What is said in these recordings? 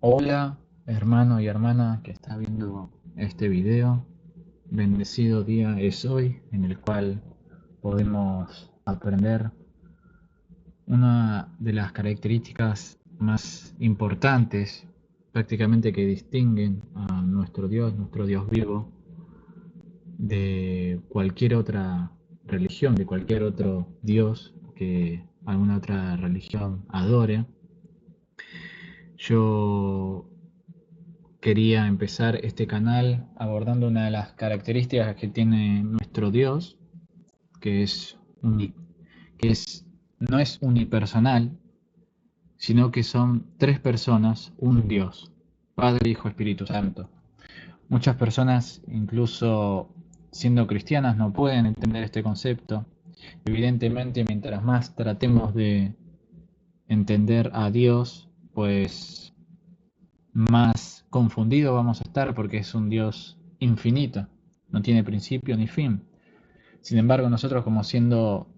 Hola, hermano y hermana que está viendo este video. Bendecido día es hoy en el cual podemos aprender una de las características más importantes prácticamente que distinguen a nuestro Dios vivo, de cualquier otra religión, de cualquier otro Dios que alguna otra religión adore. Yo quería empezar este canal abordando una de las características que tiene nuestro Dios, que es, que es no es unipersonal, sino que son tres personas, un Dios, Padre, Hijo, Espíritu Santo. Muchas personas, incluso siendo cristianas, no pueden entender este concepto. Evidentemente, mientras más tratemos de entender a Dios, pues más confundido vamos a estar porque es un Dios infinito, no tiene principio ni fin. Sin embargo, nosotros como siendo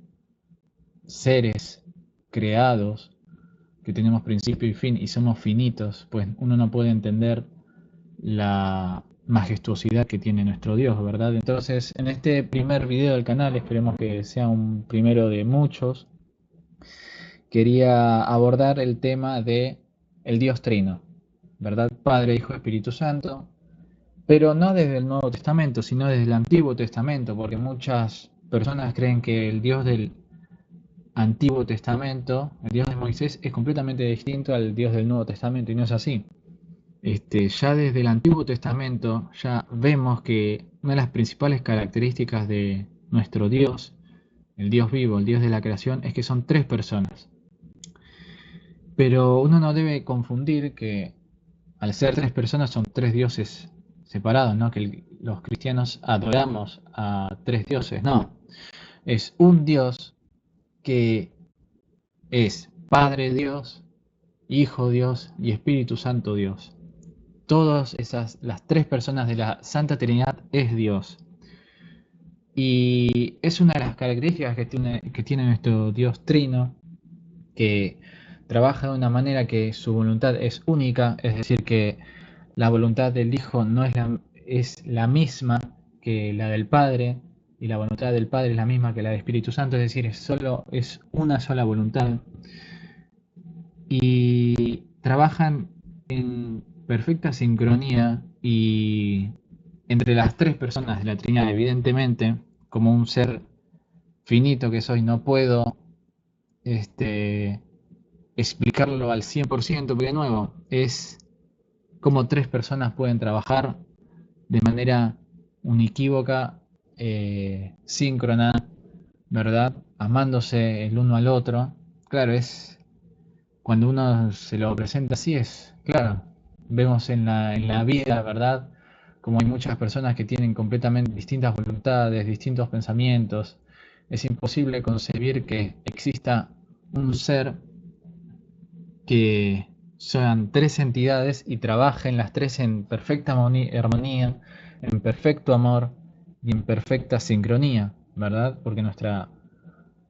seres creados, que tenemos principio y fin y somos finitos, pues uno no puede entender la majestuosidad que tiene nuestro Dios, ¿verdad? Entonces, en este primer video del canal, esperemos que sea un primero de muchos, quería abordar el tema de el Dios Trino, ¿verdad? Padre, Hijo, Espíritu Santo, pero no desde el Nuevo Testamento, sino desde el Antiguo Testamento, porque muchas personas creen que el Dios del Antiguo Testamento, el Dios de Moisés, es completamente distinto al Dios del Nuevo Testamento, y no es así. Ya desde el Antiguo Testamento ya vemos que una de las principales características de nuestro Dios, el Dios vivo, el Dios de la creación, es que son tres personas. Pero uno no debe confundir que al ser tres personas son tres dioses separados, ¿no? Que los cristianos adoramos a tres dioses, no. Es un Dios que es Padre Dios, Hijo Dios y Espíritu Santo Dios. Todas esas, las tres personas de la Santa Trinidad es Dios. Y es una de las características que tiene nuestro Dios Trino, que trabaja de una manera que su voluntad es única, es decir, que la voluntad del Hijo no es la misma que la del Padre, y la voluntad del Padre es la misma que la del Espíritu Santo, es decir, es una sola voluntad. Y trabajan en perfecta sincronía y entre las tres personas de la Trinidad, evidentemente, como un ser finito que soy, no puedo este, explicarlo al 100%, porque de nuevo, es como tres personas pueden trabajar de manera uniquívoca, síncrona, ¿verdad? Amándose el uno al otro. Claro, es cuando uno se lo presenta así, es claro. Vemos en la vida, ¿verdad? Como hay muchas personas que tienen completamente distintas voluntades, distintos pensamientos. Es imposible concebir que exista un ser que sean tres entidades y trabajen las tres en perfecta armonía, en perfecto amor y en perfecta sincronía, ¿verdad? Porque nuestra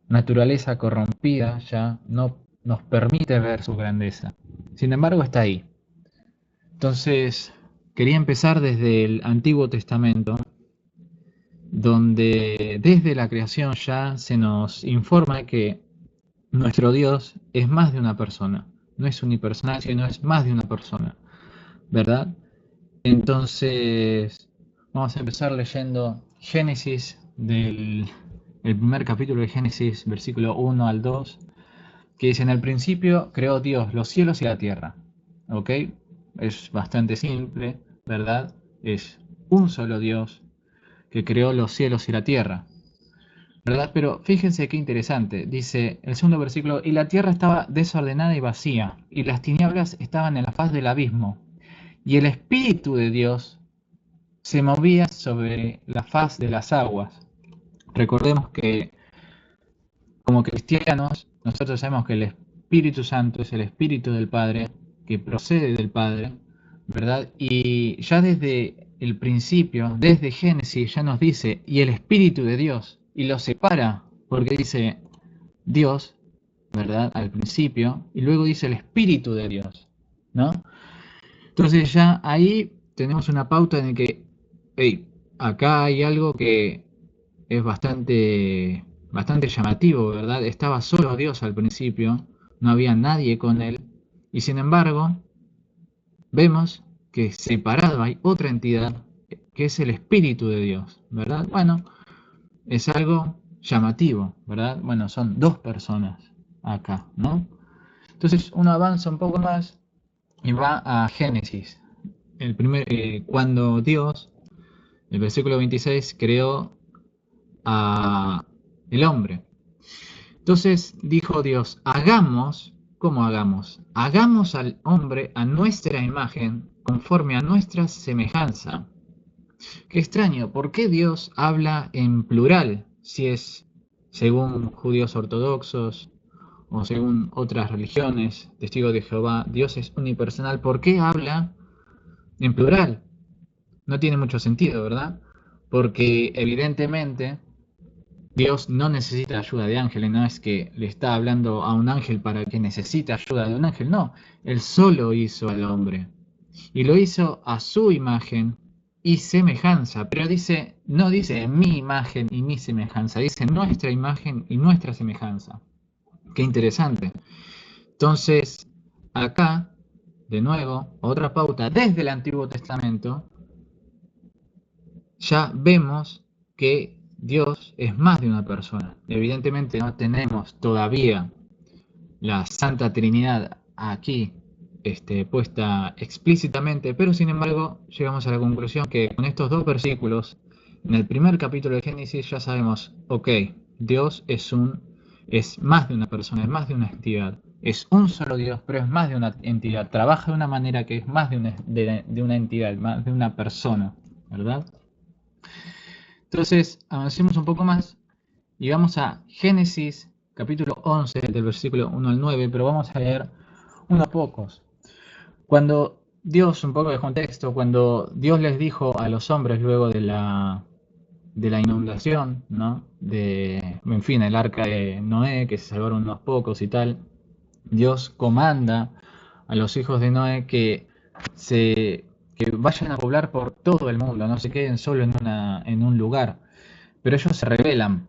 naturaleza corrompida ya no nos permite ver su grandeza. Sin embargo, está ahí. Entonces, quería empezar desde el Antiguo Testamento, donde desde la creación ya se nos informa que nuestro Dios es más de una persona. No es unipersonal, sino es más de una persona, ¿verdad? Entonces, vamos a empezar leyendo Génesis, el primer capítulo de Génesis, versículo 1 al 2, que dice: en el principio creó Dios los cielos y la tierra. ¿Ok? Es bastante simple, ¿verdad? Es un solo Dios que creó los cielos y la tierra, ¿verdad? Pero fíjense qué interesante. Dice el segundo versículo: y la tierra estaba desordenada y vacía, y las tinieblas estaban en la faz del abismo, y el Espíritu de Dios se movía sobre la faz de las aguas. Recordemos que como cristianos nosotros sabemos que el Espíritu Santo es el Espíritu del Padre, que procede del Padre, ¿verdad? Y ya desde el principio, desde Génesis, ya nos dice, y el Espíritu de Dios, y lo separa, porque dice Dios, ¿verdad? Al principio, y luego dice el Espíritu de Dios, ¿no? Entonces ya ahí tenemos una pauta en el que, hey, acá hay algo que es bastante llamativo, ¿verdad? Estaba solo Dios al principio, no había nadie con él, y sin embargo, vemos que separado hay otra entidad que es el Espíritu de Dios, ¿verdad? Bueno, es algo llamativo, ¿verdad? Bueno, son dos personas acá, ¿no? Entonces uno avanza un poco más y va a Génesis, cuando Dios, el versículo 26, creó a el hombre. Entonces dijo Dios, hagamos, ¿cómo hagamos? Hagamos al hombre a nuestra imagen, conforme a nuestra semejanza. Qué extraño, ¿por qué Dios habla en plural si es según judíos ortodoxos o según otras religiones, testigos de Jehová, Dios es unipersonal? ¿Por qué habla en plural? No tiene mucho sentido, ¿verdad? Porque evidentemente Dios no necesita ayuda de ángeles, no es que le está hablando a un ángel para que necesite ayuda de un ángel, no, Él solo hizo al hombre y lo hizo a su imagen y semejanza, pero dice, no dice mi imagen y mi semejanza, dice nuestra imagen y nuestra semejanza. Qué interesante. Entonces, acá, de nuevo, otra pauta desde el Antiguo Testamento, ya vemos que Dios es más de una persona. Evidentemente no tenemos todavía la Santa Trinidad aquí puesta explícitamente, pero sin embargo llegamos a la conclusión que con estos dos versículos, en el primer capítulo de Génesis ya sabemos, ok, Dios es más de una persona, es más de una entidad. Es un solo Dios, pero es más de una entidad. Trabaja de una manera que es más de una entidad, más de una persona, ¿verdad? Entonces, avancemos un poco más y vamos a Génesis capítulo 11, del versículo 1 al 9, pero vamos a leer unos pocos. Cuando Dios, un poco de contexto, cuando Dios les dijo a los hombres luego de la inundación, ¿no? En fin, el arca de Noé, que se salvaron unos pocos y tal, Dios comanda a los hijos de Noé que vayan a poblar por todo el mundo, no se queden solo en un lugar. Pero ellos se rebelan.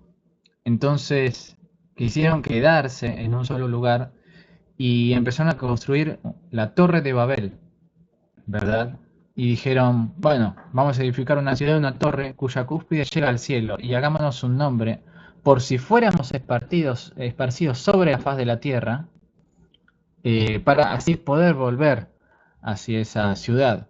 Entonces quisieron quedarse en un solo lugar y empezaron a construir la Torre de Babel, ¿verdad? Y dijeron, bueno, vamos a edificar una ciudad, una torre cuya cúspide llega al cielo y hagámonos un nombre por si fuéramos esparcidos sobre la faz de la tierra, para así poder volver hacia esa ciudad.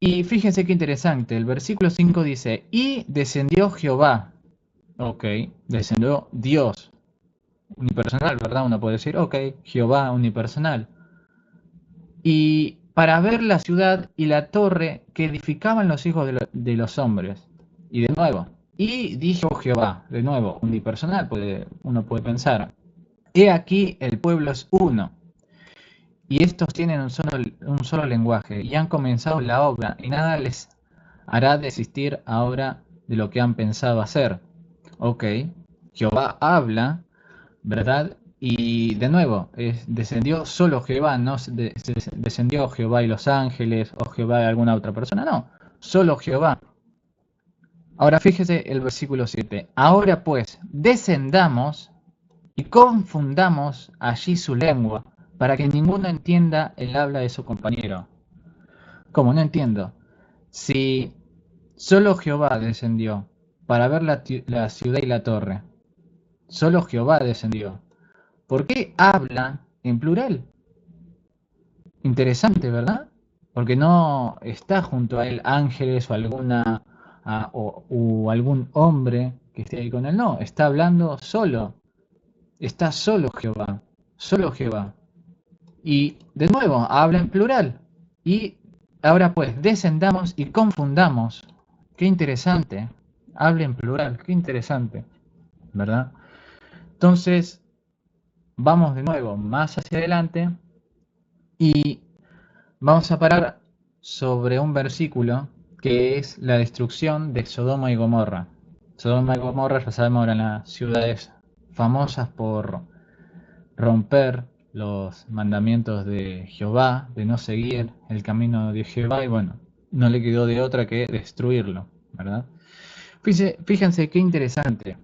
Y fíjense qué interesante, el versículo 5 dice, y descendió Jehová. Ok, descendió Dios, unipersonal, ¿verdad? Uno puede decir, ok, Jehová unipersonal. Y para ver la ciudad y la torre que edificaban los hijos de los hombres. Y de nuevo, y dijo Jehová, de nuevo, unipersonal, uno puede pensar, he aquí el pueblo es uno, y estos tienen un solo lenguaje, y han comenzado la obra, y nada les hará desistir ahora de lo que han pensado hacer. Ok, Jehová habla, ¿verdad? Y de nuevo, descendió solo Jehová, no descendió Jehová y los ángeles o Jehová y alguna otra persona, no, solo Jehová. Ahora fíjese el versículo 7. Ahora pues, descendamos y confundamos allí su lengua, para que ninguno entienda el habla de su compañero. ¿Cómo? No entiendo. Si solo Jehová descendió para ver la ciudad y la torre, solo Jehová descendió, ¿por qué habla en plural? Interesante, ¿verdad? Porque no está junto a él ángeles o o algún hombre que esté ahí con él. No, está hablando solo. Está solo Jehová. Solo Jehová. Y de nuevo, habla en plural. Y ahora pues, descendamos y confundamos. Qué interesante. Habla en plural. Qué interesante. ¿Verdad? Entonces, vamos de nuevo más hacia adelante y vamos a parar sobre un versículo que es la destrucción de Sodoma y Gomorra. Sodoma y Gomorra, ya sabemos, eran las ciudades famosas por romper los mandamientos de Jehová, de no seguir el camino de Jehová, y bueno, no le quedó de otra que destruirlo, ¿verdad? Fíjense qué interesante.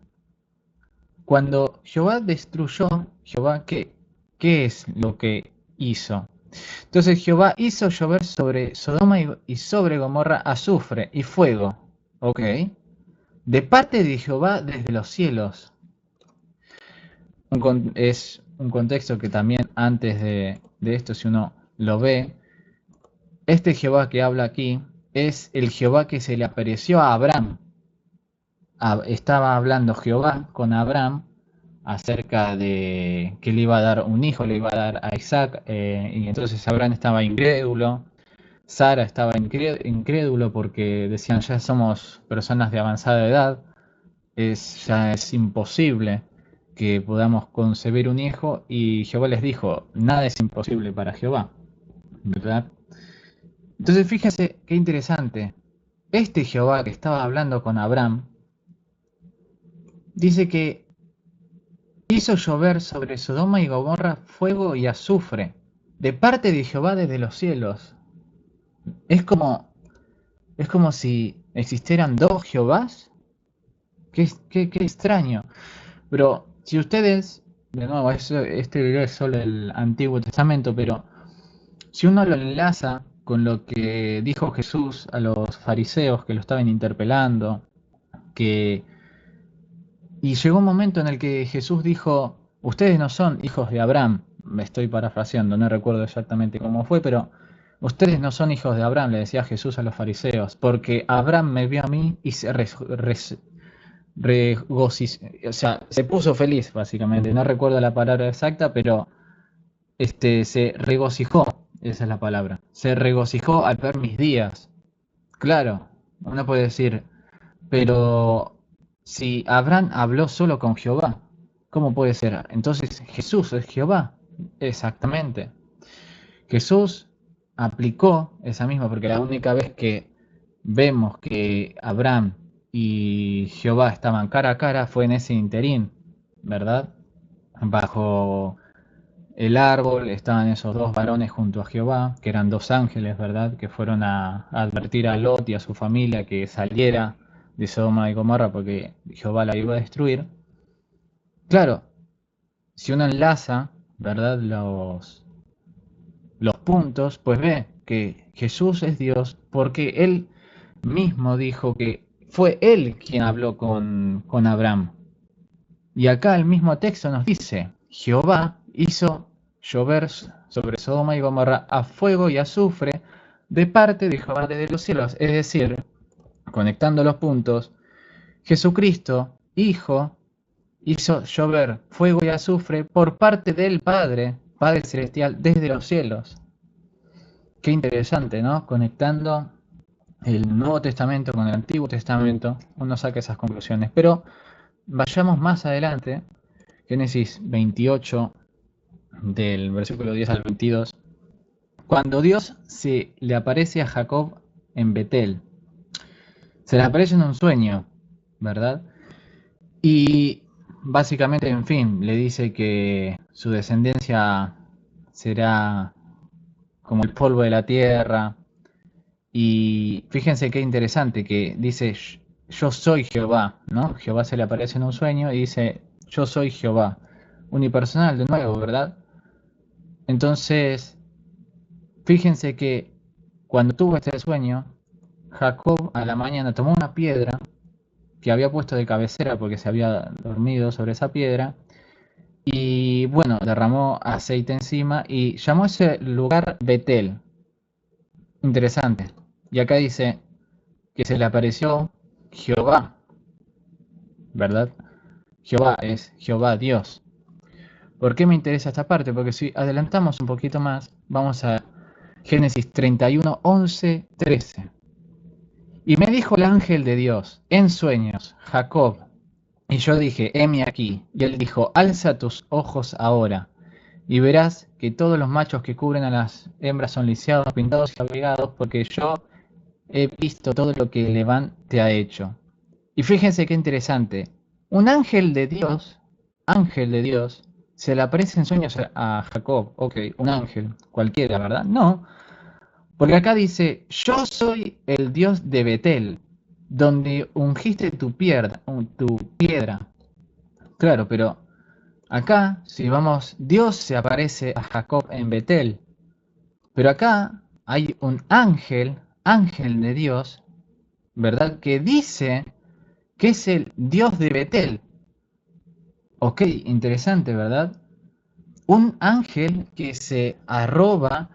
Cuando Jehová destruyó, Jehová, ¿qué es lo que hizo? Entonces Jehová hizo llover sobre Sodoma y sobre Gomorra azufre y fuego, ¿ok? De parte de Jehová desde los cielos. Es un contexto que también antes de esto, si uno lo ve, este Jehová que habla aquí es el Jehová que se le apareció a Abraham. Estaba hablando Jehová con Abraham acerca de que le iba a dar un hijo, le iba a dar a Isaac, y entonces Abraham estaba incrédulo, Sara estaba incrédulo porque decían ya somos personas de avanzada edad, ya es imposible que podamos concebir un hijo, y Jehová les dijo, nada es imposible para Jehová, ¿verdad? Entonces fíjense qué interesante, este Jehová que estaba hablando con Abraham, dice que hizo llover sobre Sodoma y Gomorra fuego y azufre, de parte de Jehová desde los cielos. Es como, es como si existieran dos Jehovás. Qué extraño. Pero si ustedes, de nuevo, este video es solo el Antiguo Testamento, pero si uno lo enlaza con lo que dijo Jesús a los fariseos que lo estaban interpelando, que y llegó un momento en el que Jesús dijo, ustedes no son hijos de Abraham, me estoy parafraseando, no recuerdo exactamente cómo fue, pero ustedes no son hijos de Abraham, le decía Jesús a los fariseos, porque Abraham me vio a mí y o sea, se puso feliz, básicamente. No recuerdo la palabra exacta, pero se regocijó, esa es la palabra. Se regocijó al ver mis días. Claro, uno puede decir, pero si Abraham habló solo con Jehová, ¿cómo puede ser? Entonces Jesús es Jehová. Exactamente. Jesús aplicó esa misma, porque la única vez que vemos que Abraham y Jehová estaban cara a cara fue en ese interín, ¿verdad? Bajo el árbol estaban esos dos varones junto a Jehová, que eran dos ángeles, ¿verdad? Que fueron a advertir a Lot y a su familia que saliera de Sodoma y Gomorra porque Jehová la iba a destruir. Claro, si uno enlaza, ¿verdad? Los puntos, pues ve que Jesús es Dios porque Él mismo dijo que fue Él quien habló con Abraham. Y acá el mismo texto nos dice, Jehová hizo llover sobre Sodoma y Gomorra a fuego y azufre de parte de Jehová desde los cielos. Es decir, conectando los puntos, Jesucristo, Hijo, hizo llover fuego y azufre por parte del Padre, Padre Celestial, desde los cielos. Qué interesante, ¿no? Conectando el Nuevo Testamento con el Antiguo Testamento, uno saca esas conclusiones. Pero vayamos más adelante, Génesis 28, del versículo 10 al 22, cuando Dios se le aparece a Jacob en Betel. Se le aparece en un sueño, ¿verdad? Y básicamente, en fin, le dice que su descendencia será como el polvo de la tierra. Y fíjense qué interesante que dice, yo soy Jehová, ¿no? Jehová se le aparece en un sueño y dice, yo soy Jehová. Unipersonal de nuevo, ¿verdad? Entonces, fíjense que cuando tuvo este sueño, Jacob a la mañana tomó una piedra que había puesto de cabecera porque se había dormido sobre esa piedra y bueno, derramó aceite encima y llamó ese lugar Betel. Interesante. Y acá dice que se le apareció Jehová, ¿verdad? Jehová es Jehová Dios. ¿Por qué me interesa esta parte? Porque si adelantamos un poquito más, vamos a Génesis 31, 11, 13. Y me dijo el ángel de Dios en sueños, Jacob. Y yo dije, heme aquí. Y él dijo, alza tus ojos ahora, y verás que todos los machos que cubren a las hembras son lisiados, pintados y abrigados, porque yo he visto todo lo que Labán te ha hecho. Y fíjense qué interesante. Un ángel de Dios, se le aparece en sueños a Jacob, ok, un ángel, cualquiera, ¿verdad? No, porque acá dice, yo soy el Dios de Betel, donde ungiste tu piedra. Claro, pero acá, si vamos, Dios se aparece a Jacob en Betel, pero acá hay un ángel, ángel de Dios, ¿verdad? Que dice que es el Dios de Betel. Ok, interesante, ¿verdad? Un ángel que se arroba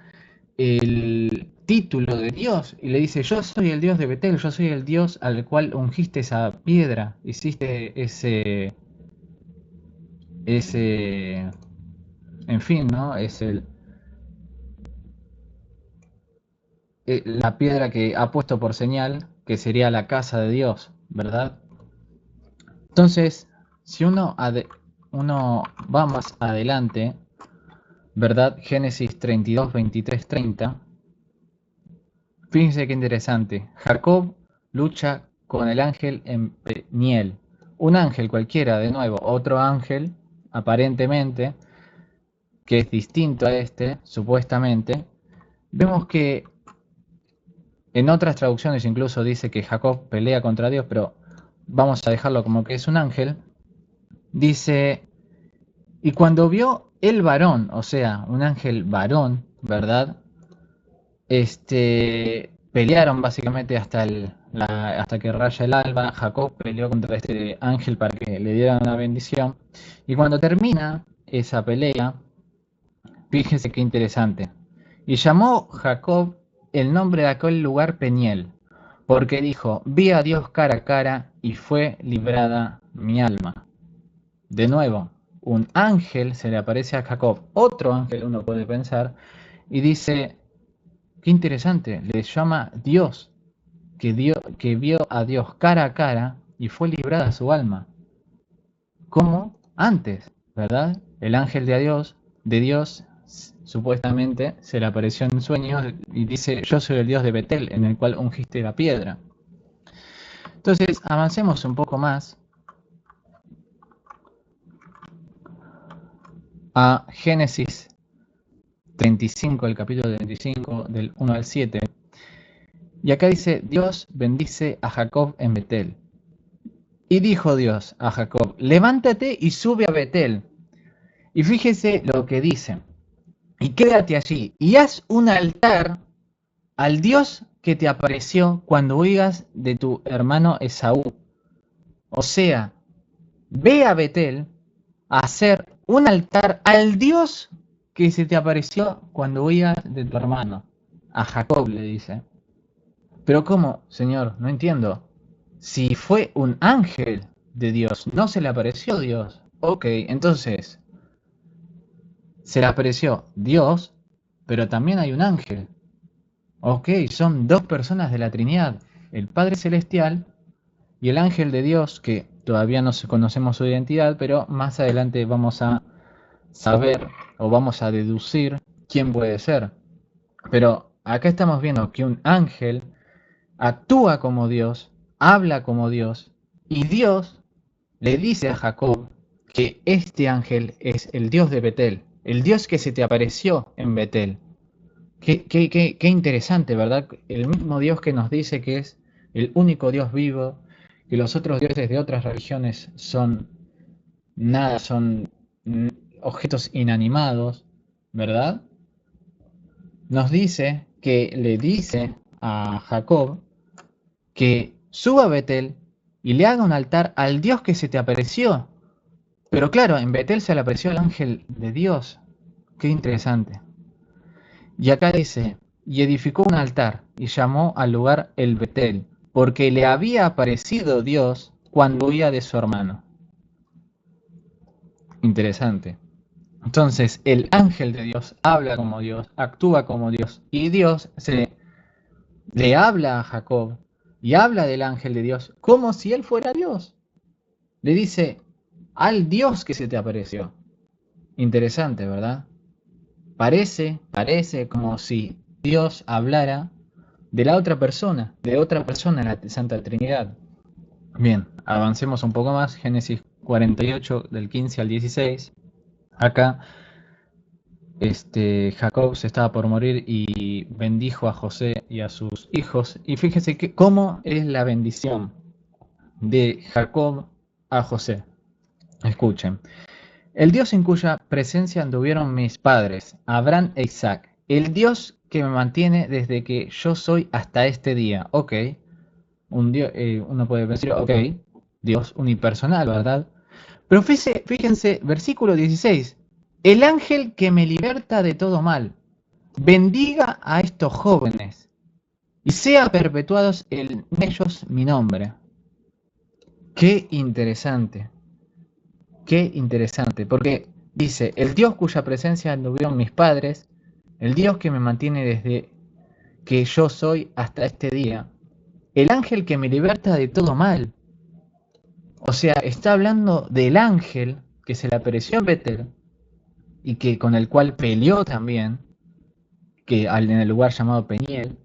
el título de Dios y le dice, yo soy el Dios de Betel, yo soy el Dios al cual ungiste esa piedra, hiciste ese, en fin, ¿no? Es la piedra que ha puesto por señal, que sería la casa de Dios, ¿verdad? Entonces, si uno va más adelante, ¿verdad? Génesis 32, 23, 30. Fíjense qué interesante. Jacob lucha con el ángel en Peniel. Un ángel cualquiera, de nuevo, otro ángel, aparentemente, que es distinto a este, supuestamente. Vemos que en otras traducciones incluso dice que Jacob pelea contra Dios, pero vamos a dejarlo como que es un ángel. Dice, y cuando vio el varón, o sea, un ángel varón, ¿verdad? Pelearon básicamente hasta que raya el alba. Jacob peleó contra este ángel para que le diera una bendición. Y cuando termina esa pelea, fíjese qué interesante. Y llamó Jacob el nombre de aquel lugar Peniel, porque dijo, vi a Dios cara a cara y fue librada mi alma. De nuevo, un ángel se le aparece a Jacob, otro ángel uno puede pensar, y dice, qué interesante, le llama Dios, que vio a Dios cara a cara y fue librada su alma. Como antes, ¿verdad? El ángel de Dios, supuestamente se le apareció en sueños y dice, yo soy el Dios de Betel, en el cual ungiste la piedra. Entonces, avancemos un poco más a Génesis 35, el capítulo 35, del 1 al 7. Y acá dice, Dios bendice a Jacob en Betel. Y dijo Dios a Jacob, levántate y sube a Betel. Y fíjese lo que dice. Y quédate allí y haz un altar al Dios que te apareció cuando huías de tu hermano Esaú. O sea, ve a Betel a hacer un altar al Dios que se te apareció cuando huías de tu hermano. A Jacob le dice. Pero ¿cómo, Señor? No entiendo. Si fue un ángel de Dios, no se le apareció Dios. Ok, entonces, se le apareció Dios, pero también hay un ángel. Ok, son dos personas de la Trinidad, el Padre Celestial y el ángel de Dios, que todavía no conocemos su identidad, pero más adelante vamos a saber o vamos a deducir quién puede ser. Pero acá estamos viendo que un ángel actúa como Dios, habla como Dios, y Dios le dice a Jacob que este ángel es el Dios de Betel, el Dios que se te apareció en Betel. Qué interesante, ¿verdad? El mismo Dios que nos dice que es el único Dios vivo, que los otros dioses de otras religiones son nada, son objetos inanimados, ¿verdad? Nos dice que le dice a Jacob que suba a Betel y le haga un altar al Dios que se te apareció. Pero claro, en Betel se le apareció el ángel de Dios. Qué interesante. Y acá dice, y edificó un altar y llamó al lugar el Betel, porque le había aparecido Dios cuando huía de su hermano. Interesante. Entonces, el ángel de Dios habla como Dios, actúa como Dios, y Dios le habla a Jacob y habla del ángel de Dios como si él fuera Dios. Le dice al Dios que se te apareció. Interesante, ¿verdad? Parece como si Dios hablara de la otra persona en la Santa Trinidad. Bien, avancemos un poco más. Génesis 48, del 15 al 16. Acá Jacob se estaba por morir y bendijo a José y a sus hijos. Y fíjense cómo es la bendición de Jacob a José. Escuchen. El Dios en cuya presencia anduvieron mis padres, Abraham e Isaac. El Dios que me mantiene desde que yo soy hasta este día. Ok. Uno puede decir, ok, Dios unipersonal, ¿verdad? Pero fíjense, versículo 16. El ángel que me liberta de todo mal, bendiga a estos jóvenes y sea perpetuados en ellos mi nombre. Qué interesante, porque dice, el Dios cuya presencia anduvieron mis padres, el Dios que me mantiene desde que yo soy hasta este día, el ángel que me liberta de todo mal. O sea, está hablando del ángel que se le apareció en Betel y que con el cual peleó también, que en el lugar llamado Peniel,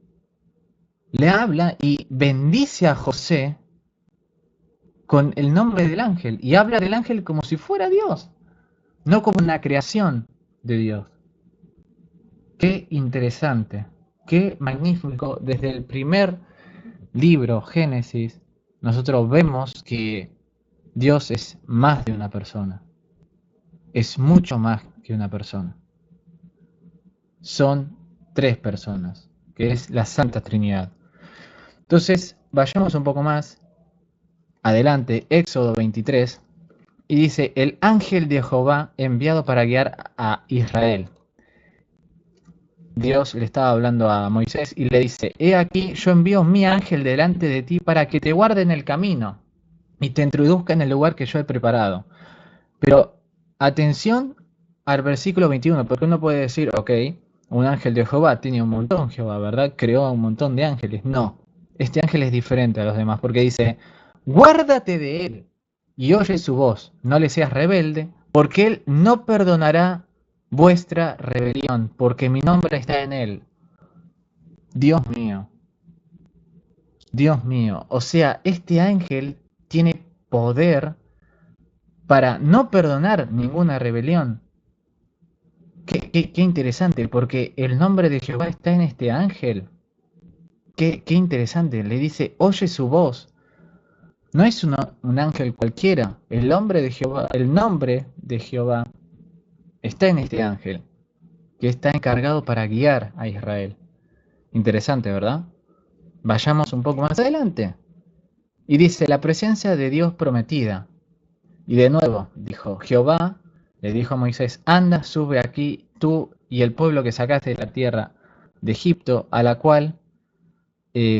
le habla y bendice a José con el nombre del ángel y habla del ángel como si fuera Dios, no como una creación de Dios. Qué interesante, qué magnífico. Desde el primer libro, Génesis, nosotros vemos que Dios es más de una persona, es mucho más que una persona. Son tres personas, que es la Santa Trinidad. Entonces, vayamos un poco más adelante, Éxodo 23, y dice, el ángel de Jehová enviado para guiar a Israel. Dios le estaba hablando a Moisés y le dice, he aquí, yo envío mi ángel delante de ti para que te guarde en el camino y te introduzca en el lugar que yo he preparado. Pero atención al versículo 21, porque uno puede decir, ok, un ángel de Jehová tiene un montón, Jehová, ¿verdad? Creó un montón de ángeles. No, este ángel es diferente a los demás, porque dice, guárdate de él y oye su voz, no le seas rebelde, porque él no perdonará vuestra rebelión, porque mi nombre está en él. Dios mío, Dios mío, o sea, este ángel tiene poder para no perdonar ninguna rebelión. Qué interesante, porque el nombre de Jehová está en este ángel. Qué interesante, le dice, oye su voz. No es un ángel cualquiera. El nombre de Jehová está en este ángel, que está encargado para guiar a Israel. Interesante, ¿verdad? Vayamos un poco más adelante. Y dice, la presencia de Dios prometida. Y de nuevo, dijo Jehová, le dijo a Moisés, anda, sube aquí tú y el pueblo que sacaste de la tierra de Egipto, a la cual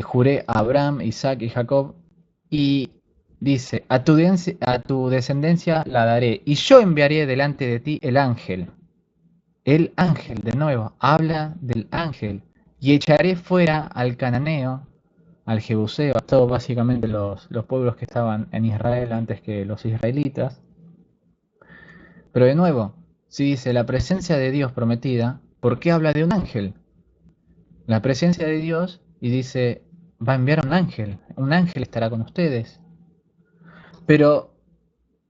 juré a Abraham, Isaac y Jacob, y dice, a tu descendencia la daré, y yo enviaré delante de ti el ángel, de nuevo, habla del ángel, y echaré fuera al cananeo, al jebuseo, a todos básicamente los pueblos que estaban en Israel antes que los israelitas. Pero de nuevo, si dice la presencia de Dios prometida, ¿por qué habla de un ángel? La presencia de Dios y dice, va a enviar un ángel estará con ustedes. Pero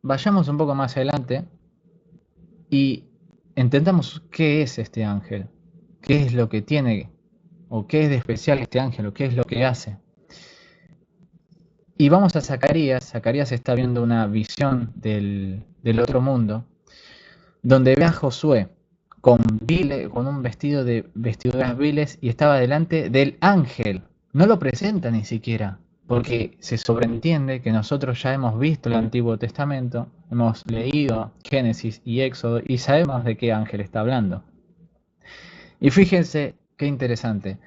vayamos un poco más adelante y entendamos qué es este ángel, qué es lo que tiene, o qué es de especial este ángel, o qué es lo que hace. Y vamos a Zacarías. Zacarías está viendo una visión del otro mundo, donde ve a Josué con un vestido de vestiduras viles y estaba delante del ángel. No lo presenta ni siquiera, porque se sobreentiende que nosotros ya hemos visto el Antiguo Testamento, hemos leído Génesis y Éxodo y sabemos de qué ángel está hablando. Y fíjense qué interesante.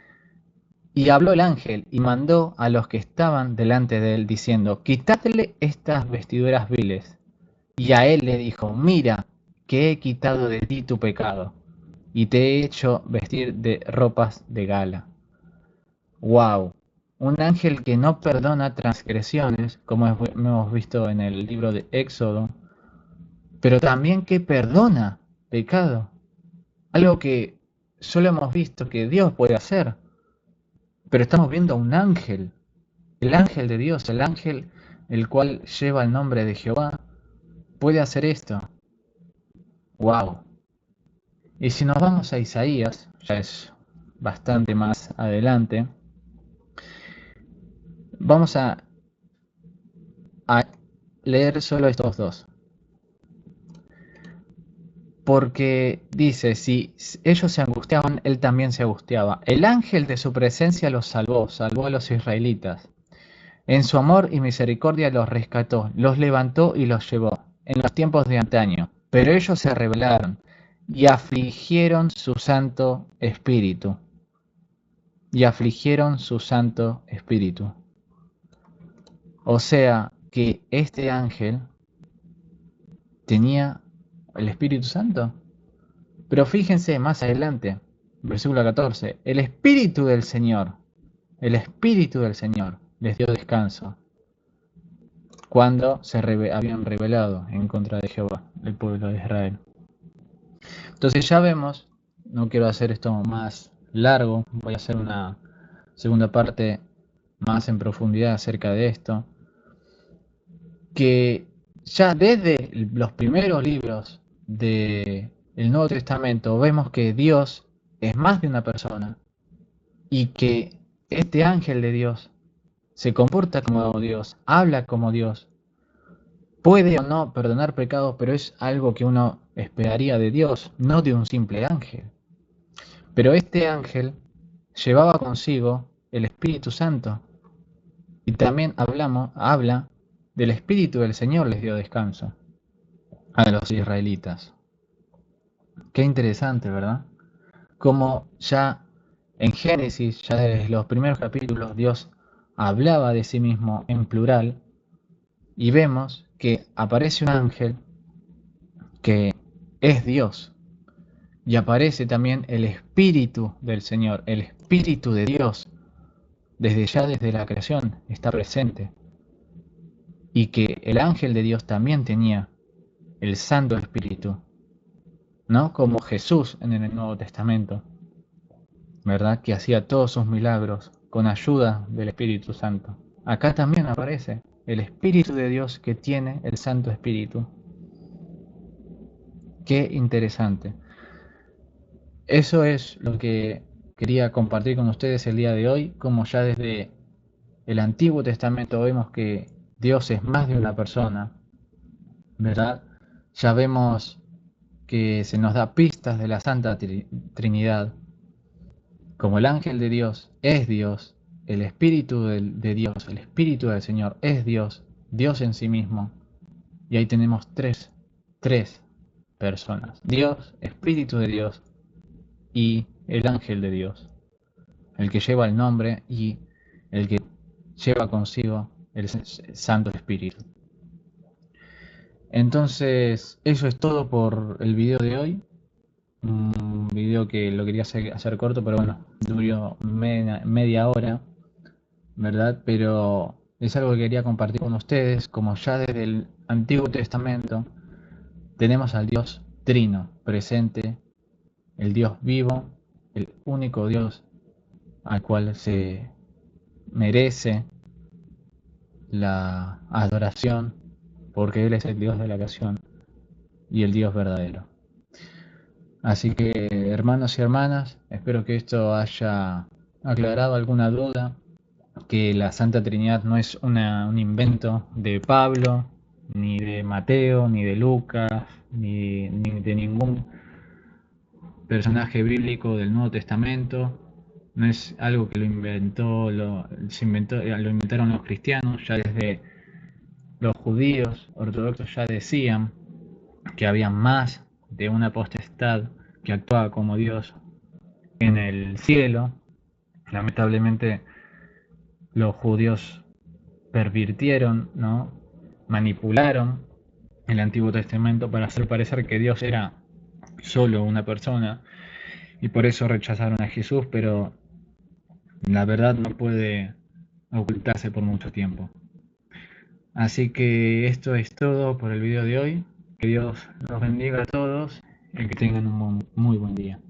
Y habló el ángel y mandó a los que estaban delante de él diciendo, quitadle estas vestiduras viles. Y a él le dijo, mira, que he quitado de ti tu pecado y te he hecho vestir de ropas de gala. ¡Wow! Un ángel que no perdona transgresiones, como hemos visto en el libro de Éxodo, pero también que perdona pecado. Algo que solo hemos visto que Dios puede hacer, pero estamos viendo a un ángel, el ángel de Dios, el ángel el cual lleva el nombre de Jehová, puede hacer esto. Wow. Y si nos vamos a Isaías, ya es bastante más adelante, vamos a leer solo estos dos. Porque dice, si ellos se angustiaban, él también se angustiaba. El ángel de su presencia los salvó, salvó a los israelitas. En su amor y misericordia los rescató, los levantó y los llevó, en los tiempos de antaño. Pero ellos se rebelaron y afligieron su santo espíritu. Y afligieron su santo espíritu. O sea que este ángel tenía el Espíritu Santo. Pero fíjense más adelante, versículo 14, el Espíritu del Señor les dio descanso cuando se habían rebelado en contra de Jehová, el pueblo de Israel. Entonces ya vemos, no quiero hacer esto más largo, voy a hacer una segunda parte más en profundidad acerca de esto, que ya desde los primeros libros del Nuevo Testamento vemos que Dios es más de una persona y que este ángel de Dios se comporta como Dios, habla como Dios, puede o no perdonar pecados, pero es algo que uno esperaría de Dios, no de un simple ángel. Pero este ángel llevaba consigo el Espíritu Santo y también habla del Espíritu del Señor les dio descanso a los israelitas. Qué interesante, ¿verdad? Como ya en Génesis, ya desde los primeros capítulos, Dios hablaba de sí mismo en plural y vemos que aparece un ángel que es Dios y aparece también el Espíritu del Señor, el Espíritu de Dios, desde la creación está presente y que el ángel de Dios también tenía el Santo Espíritu, ¿no? Como Jesús en el Nuevo Testamento, ¿verdad? Que hacía todos sus milagros con ayuda del Espíritu Santo. Acá también aparece el Espíritu de Dios que tiene el Santo Espíritu. Qué interesante. Eso es lo que quería compartir con ustedes el día de hoy, como ya desde el Antiguo Testamento vemos que Dios es más de una persona, ¿verdad? Ya vemos que se nos da pistas de la Santa Trinidad, como el ángel de Dios es Dios, el Espíritu de Dios, el Espíritu del Señor es Dios, Dios en sí mismo. Y ahí tenemos tres personas, Dios, Espíritu de Dios y el ángel de Dios, el que lleva el nombre y el que lleva consigo el Santo Espíritu. Entonces, eso es todo por el video de hoy. Un video que lo quería hacer corto, pero bueno, duró media hora, ¿verdad? Pero es algo que quería compartir con ustedes, como ya desde el Antiguo Testamento tenemos al Dios Trino presente, el Dios vivo, el único Dios al cual se merece la adoración, porque Él es el Dios de la creación y el Dios verdadero. Así que, hermanos y hermanas, espero que esto haya aclarado alguna duda, que la Santa Trinidad no es un invento de Pablo, ni de Mateo, ni de Lucas, ni de ningún personaje bíblico del Nuevo Testamento. No es algo que lo inventaron los cristianos. Ya desde los judíos ortodoxos ya decían que había más de una potestad que actuaba como Dios en el cielo. Lamentablemente los judíos pervirtieron, ¿no? Manipularon el Antiguo Testamento para hacer parecer que Dios era solo una persona y por eso rechazaron a Jesús, pero la verdad no puede ocultarse por mucho tiempo. Así que esto es todo por el video de hoy. Que Dios los bendiga a todos y que tengan un muy buen día.